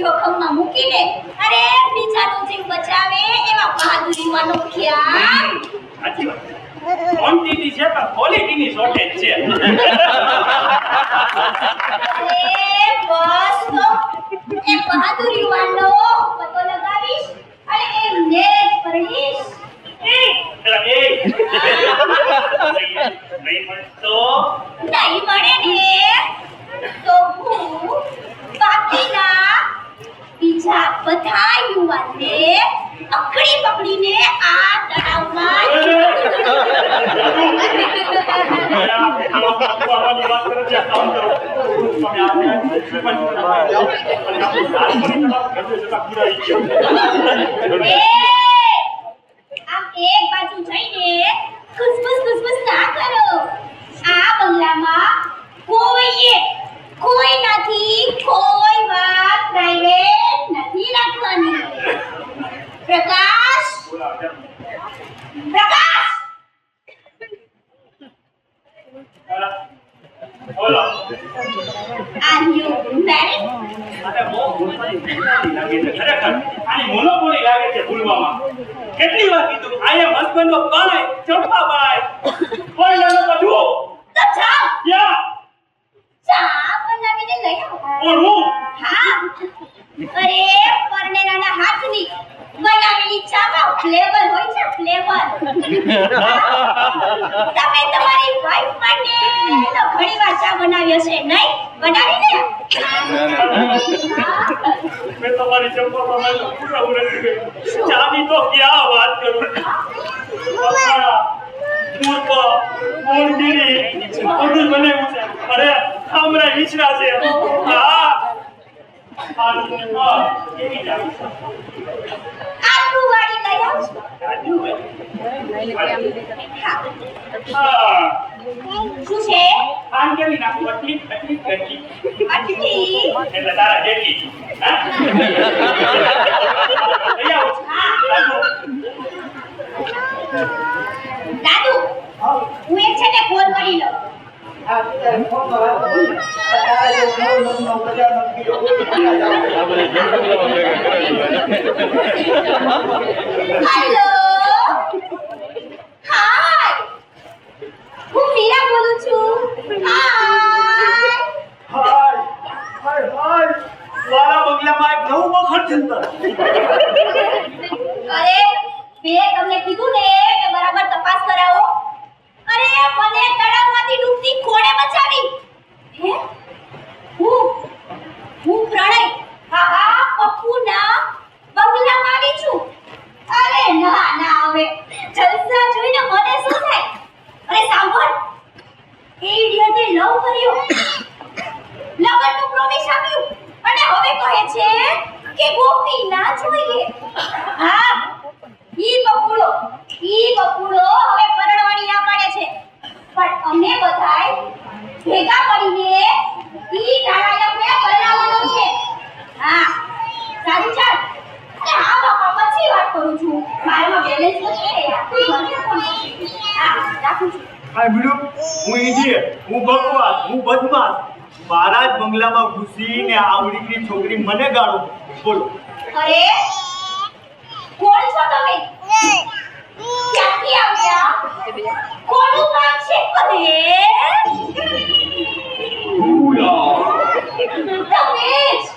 જોખમમાં મૂકીને અરે બીજાનો જીવ બચાવે એવા બહાદુરીમાંનો ખ્યાલ. સાચી વાત. ક્વોન્ટિટી છે પણ ક્વોલિટીની શોર્ટેજ છે. અરે બસ તો એ બહાદુરીમાંનો પતો લગાવીશ અને એમને જ પરણીશ. નહીં મળે ને તો હું બાકીના બીજા બધા યુવાનને પકડી પકડીને આ તળાવમાં આમ એક બાજુ જઈને ખુસફુસ ના કરો. આ બંગલામાં કોઈનાથી કોઈ વાત પ્રાઇવેટ નથી રાખવાની. પ્રકાશ બોલો. Are you married? અરે બહુ ભૂલવાની લાગે છે ખરેખર. આની મોનોપોલી લાગે છે ભૂલવામાં. કેટલી વાર કીધું આઈ એમ હસબન્ડ ઓફ બાય ચોખાબાઈ. કોઈ ના લોકો જુઓ તો જાઓ યા ચા બનાવીને લઈ આવો. ઓર હું હા, અરે પરણેલાના હાથની બનાવેલી ચામાં ફ્લેવર હોય છે, ફ્લેવર. તમે તમારી વાઈફ માટે તો ઘણીવાર ચા બનાવ્યો છે, નહીં બનાવીને? મેં તમારી ચંપામાં મને પૂરા ઉરકી ગઈ. ચાની તો ક્યાં વાત કરું. મૂર્ખ મૂળગીરી બધું બનાવ્યું છે. અરે હમણાં ઈચ્છા છે. હા કેવી જાવ આલુ વાળી લઈ આવજો. હા શું છે? આમ કેવી નાખું આટલી કરતી આટલી એટલે તારા જેટલી. હા લઈ આવો. દાદુ હું એક છે ને ફોન કરી લઉં. હેલો, હાય, હું મીરા બોલું છું. હાય, મારા બંગલામાં એક નવું મખણ જંતર. અરે મેં તમને કીધું ને કે બરાબર તપાસ કરાવો. અરે મને તળાવમાંથી ડૂબતી કોણે બચાવી? હે? હું પ્રણય પપ્પુના બંગલામાં આવી છું. અરે ના હવે જલસા જોઈને મને શું થાય? અરે સાંભળ, એ ઇડિયટે લવ કર્યો, લગનનું પ્રોમિસ આપ્યું અને હવે કહે છે કે ગોપી ના જોઈએ. હા, ઈ બકુડો હવે પરણવાની ના પાડે છે. પણ અમે બધાય ભેગા મળીને ઈ નારાયણને પરણાવવાનો છે. હા સારું ચાલ. અરે હા બાપા, પછી વાત કરું છું. મારામાં બેલેન્સ નથી રે યાર. હા રાખું છું. આ બીડુ હું ઇડિયટ, હું બકવાસ, હું બદમાશ. મારા જ બંગલામાં ઘૂસીને આવડીની છોકરી મને ગાળો. બોલો અરે કોણ છો તમે? ક્યાંથી આવ્યા? કોનું કામ છે? અરે તમે જ